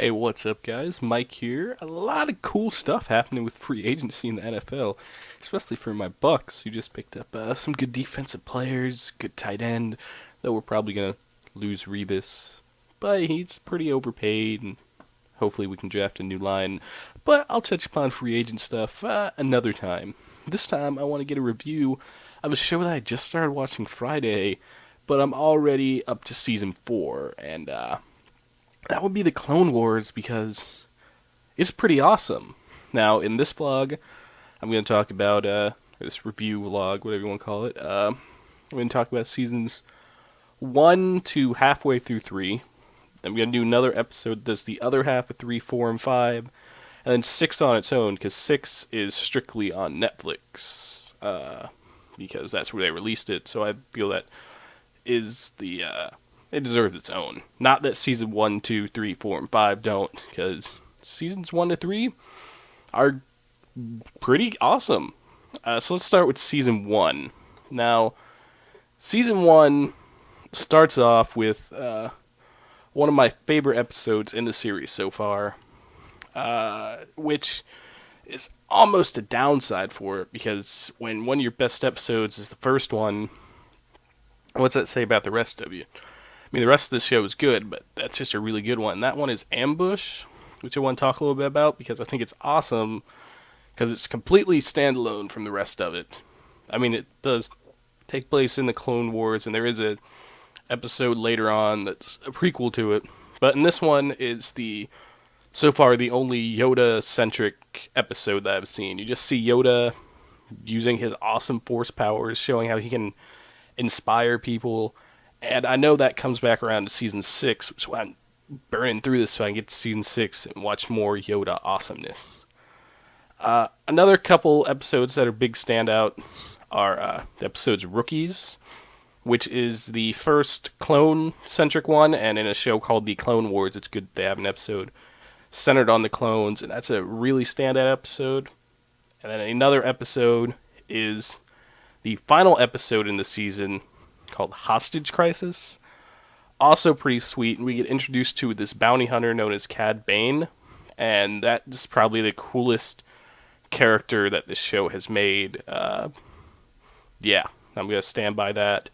Hey, what's up, guys? Mike here. A lot of cool stuff happening with free agency in the NFL, especially for my Bucks, who just picked up some good defensive players, good tight end. Though we're probably gonna lose Revis, but he's pretty overpaid, and hopefully we can draft a new line. But I'll touch upon free agent stuff another time. This time, I want to get a review of a show that I just started watching Friday, but I'm already up to season 4, and that would be the Clone Wars because it's pretty awesome. Now, in this vlog, I'm going to talk about this review vlog, whatever you want to call it. I'm going to talk about seasons 1 to halfway through 3. I'm going to do another episode that's the other half of 3, 4, and 5, and then 6 on its own because 6 is strictly on Netflix because that's where they released it. So I feel that is the it deserves its own. Not that season 1, 2, 3, 4, and 5 don't, because seasons 1 to 3 are pretty awesome. So let's start with season 1. Now, season 1 starts off with one of my favorite episodes in the series so far, which is almost a downside for it, because when one of your best episodes is the first one, what's that say about the rest of you? I mean, the rest of the show is good, but that's just a really good one. That one is Ambush, which I want to talk a little bit about because I think it's awesome because it's completely standalone from the rest of it. I mean, it does take place in the Clone Wars, and there is a episode later on that's a prequel to it. But in this one is so far the only Yoda-centric episode that I've seen. You just see Yoda using his awesome Force powers, showing how he can inspire people. And I know that comes back around to season 6, which is why I'm burning through this so I can get to season 6 and watch more Yoda awesomeness. Another couple episodes that are big standouts are the episodes Rookies, which is the first clone-centric one, and in a show called The Clone Wars, it's good they have an episode centered on the clones, and that's a really standout episode. And then another episode is the final episode in the season called Hostage Crisis. Also pretty sweet, and we get introduced to this bounty hunter known as Cad Bane, and that's probably the coolest character that this show has made. Yeah, I'm going to stand by that.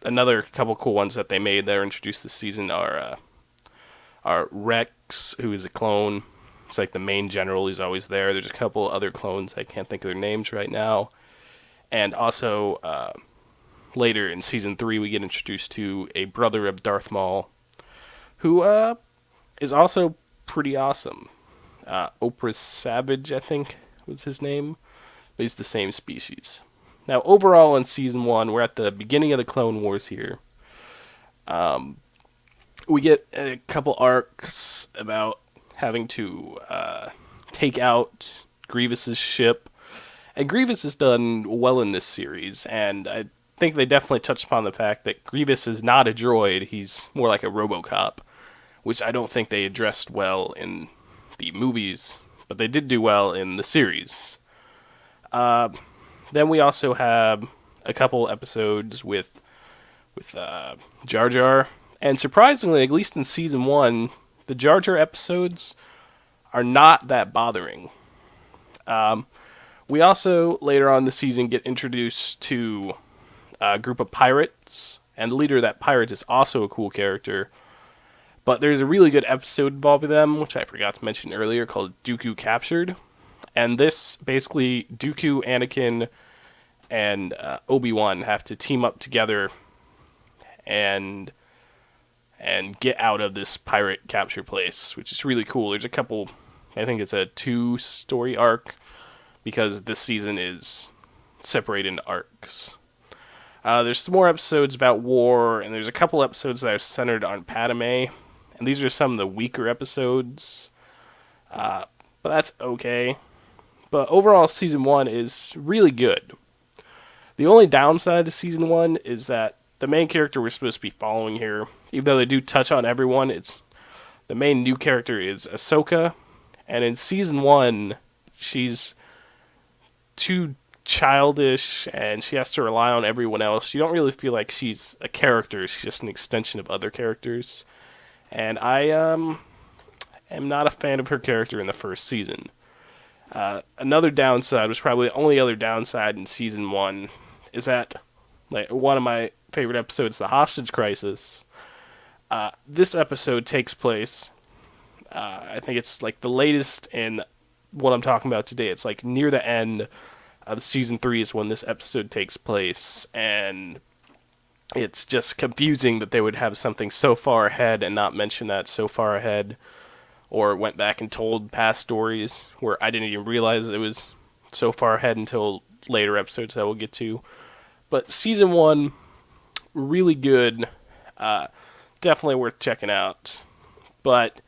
Another couple cool ones that they made that are introduced this season are Rex, who is a clone. It's like the main general, he's always there. There's a couple other clones, I can't think of their names right now. And also, later in season 3, we get introduced to a brother of Darth Maul, who is also pretty awesome. Oprah Savage, I think, was his name. But he's the same species. Now, overall in season 1, we're at the beginning of the Clone Wars here. We get a couple arcs about having to take out Grievous's ship. And Grievous is done well in this series, and I think they definitely touched upon the fact that Grievous is not a droid, he's more like a RoboCop, which I don't think they addressed well in the movies, but they did do well in the series. Then we also have a couple episodes with Jar Jar, and surprisingly, at least in season 1, the Jar Jar episodes are not that bothering. We also, later on in the season, get introduced to a group of pirates, and the leader of that pirate is also a cool character. But there's a really good episode involving them, which I forgot to mention earlier, called Dooku Captured. And this, basically, Dooku, Anakin, and Obi-Wan have to team up together and get out of this pirate capture place, which is really cool. There's a couple, I think it's a 2-story arc, because this season is separated into arcs. There's some more episodes about war, and there's a couple episodes that are centered on Padme, and these are some of the weaker episodes, but that's okay. But overall, season 1 is really good. The only downside to season 1 is that the main character we're supposed to be following here, even though they do touch on everyone, it's the main new character is Ahsoka, and in season 1, she's too childish and she has to rely on everyone else. You don't really feel like she's a character, she's just an extension of other characters. and I am not a fan of her character in the first season. Another downside was probably the only other downside in season one is that like one of my favorite episodes, the hostage crisis. This episode takes place. I think it's like the latest in what I'm talking about today. It's like near the end of season three is when this episode takes place, and it's just confusing that they would have something so far ahead and not mention that so far ahead, or went back and told past stories where I didn't even realize it was so far ahead until later episodes that we'll get to. But season one, really good. Definitely worth checking out. But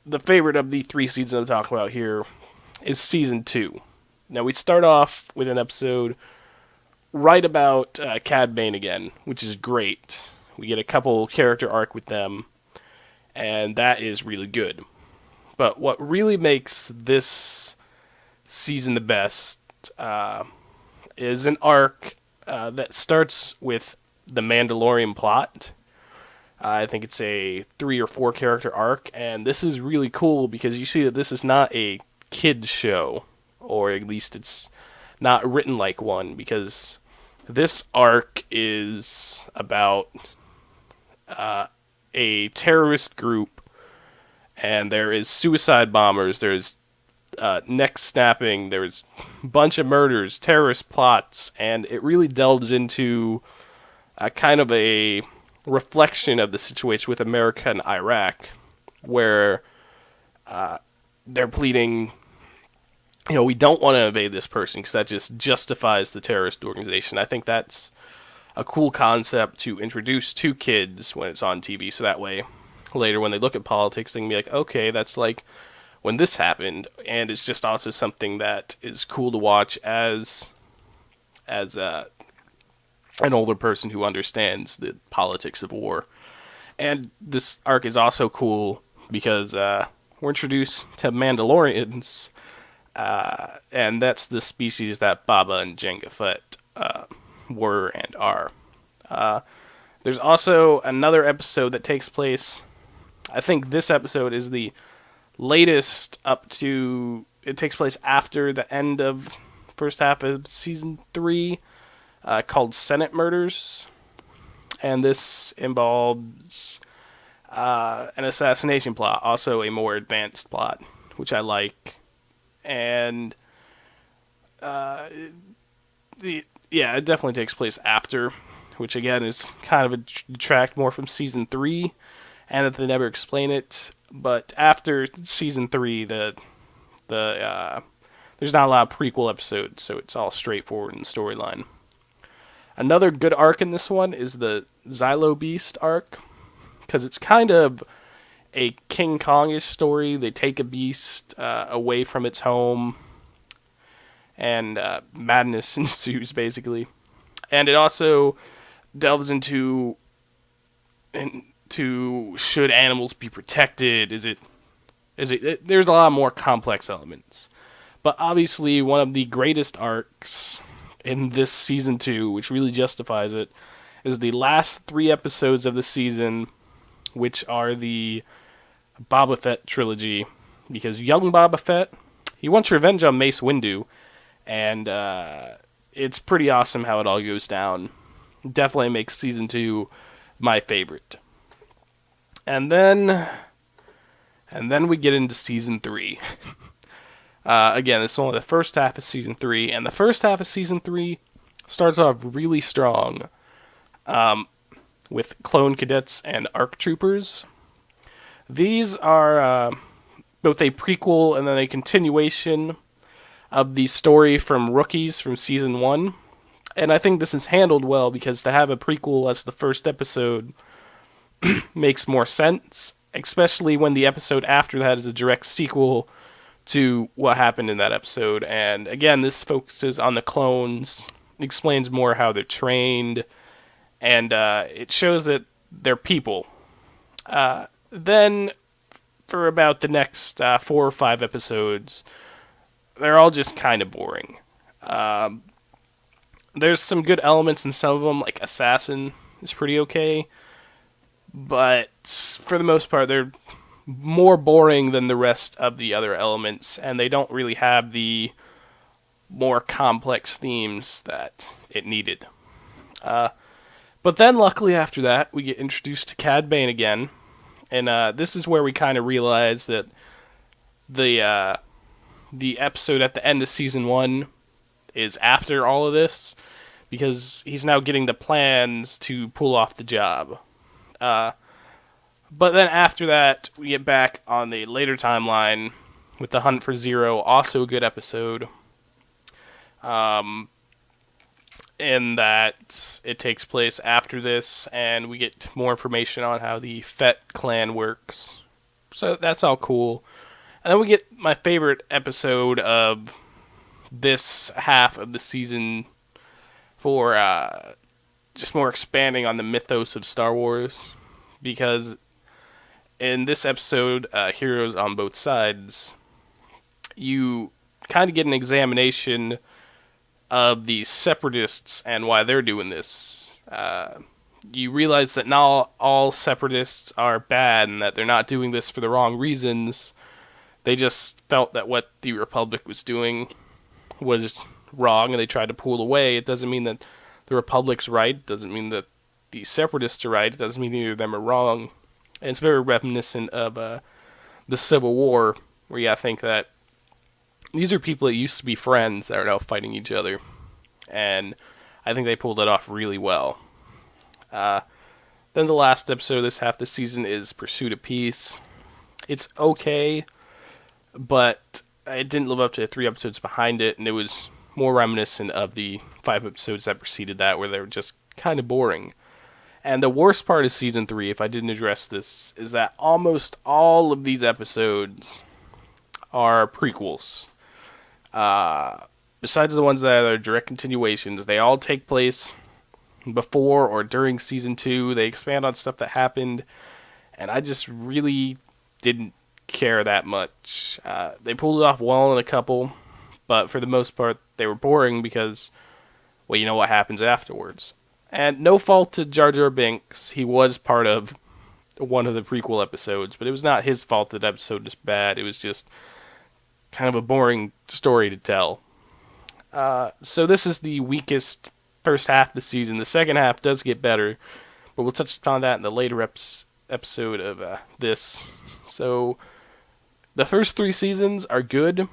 the favorite of the three seasons I'm talking about here is season two. Now, we start off with an episode right about Cad Bane again, which is great. We get a couple character arc with them, and that is really good. But what really makes this season the best is an arc that starts with the Mandalorian plot. I think it's a 3 or 4 character arc, and this is really cool because you see that this is not a kid's show, or at least it's not written like one, because this arc is about a terrorist group, and there is suicide bombers, there's neck snapping, there's a bunch of murders, terrorist plots, and it really delves into a kind of a reflection of the situation with America and Iraq, where they're pleading, we don't want to invade this person because that just justifies the terrorist organization. I think that's a cool concept to introduce to kids when it's on TV, so that way later when they look at politics they can be like, okay, that's like when this happened. And it's just also something that is cool to watch as an older person who understands the politics of war. And this arc is also cool because we're introduced to Mandalorians, and that's the species that Baba and Jango Fett were and are. There's also another episode that takes place. I think this episode is the latest up to. It takes place after the end of first half of season 3, called Senate Murders, and this involves an assassination plot, also a more advanced plot, which I like, and it definitely takes place after, which again is kind of a detract more from season 3, and that they never explain it. But after season 3, there's not a lot of prequel episodes, so it's all straightforward in the storyline. Another good arc in this one is the Xylo Beast arc, because it's kind of a King Kong-ish story. They take a beast away from its home, and madness ensues, basically. And it also delves into should animals be protected? Is it? There's a lot more complex elements. But obviously, one of the greatest arcs in this season 2, which really justifies it, is the last 3 episodes of the season, which are the Boba Fett trilogy. Because young Boba Fett, he wants revenge on Mace Windu, and it's pretty awesome how it all goes down. Definitely makes season 2 my favorite. And then we get into season 3. Again, it's only the first half of season 3, and the first half of season 3 starts off really strong with clone cadets and ARC troopers. These are both a prequel and then a continuation of the story from Rookies from season 1. And I think this is handled well, because to have a prequel as the first episode makes more sense, especially when the episode after that is a direct sequel to what happened in that episode. And again, this focuses on the clones, explains more how they're trained, and it shows that they're people. Then, for about the next 4 or 5 episodes, they're all just kind of boring. There's some good elements in some of them, like Assassin is pretty okay, but for the most part, they're more boring than the rest of the other elements, and they don't really have the more complex themes that it needed. But then, luckily, after that, we get introduced to Cad Bane again, and this is where we kind of realize that the episode at the end of season 1 is after all of this, because he's now getting the plans to pull off the job. But then after that, we get back on the later timeline with the Hunt for Zero, also a good episode. In that it takes place after this, and we get more information on how the Fett clan works. So that's all cool. And then we get my favorite episode of this half of the season for just more expanding on the mythos of Star Wars. Because in this episode, Heroes on Both Sides, you kind of get an examination of the Separatists and why they're doing this. You realize that not all Separatists are bad and that they're not doing this for the wrong reasons. They just felt that what the Republic was doing was wrong and they tried to pull away. It doesn't mean that the Republic's right. It doesn't mean that the Separatists are right. It doesn't mean either of them are wrong. And it's very reminiscent of the Civil War, where you think that these are people that used to be friends that are now fighting each other. And I think they pulled it off really well. Then the last episode of this half of the season is Pursuit of Peace. It's okay, but it didn't live up to the 3 episodes behind it, and it was more reminiscent of the 5 episodes that preceded that, where they were just kind of boring. And the worst part of season 3, if I didn't address this, is that almost all of these episodes are prequels. Besides the ones that are direct continuations, they all take place before or during season 2. They expand on stuff that happened, and I just really didn't care that much. They pulled it off well in a couple, but for the most part, they were boring because, well, you know what happens afterwards. And no fault to Jar Jar Binks. He was part of one of the prequel episodes, but it was not his fault that the episode was bad. It was just kind of a boring story to tell. So this is the weakest first half of the season. The second half does get better, but we'll touch upon that in the later episode of this. So the first 3 seasons are good.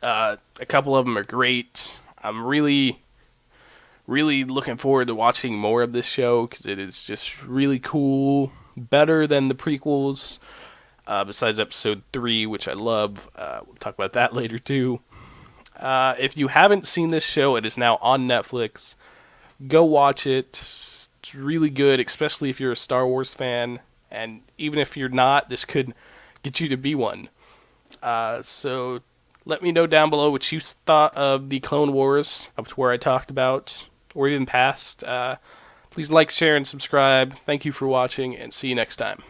A couple of them are great. I'm really looking forward to watching more of this show because it is just really cool. Better than the prequels. Besides episode 3, which I love. We'll talk about that later too. If you haven't seen this show, it is now on Netflix. Go watch it. It's really good, especially if you're a Star Wars fan. And even if you're not, this could get you to be one. So let me know down below what you thought of the Clone Wars, up to where I talked about, or even past. Please like, share, and subscribe. Thank you for watching, and see you next time.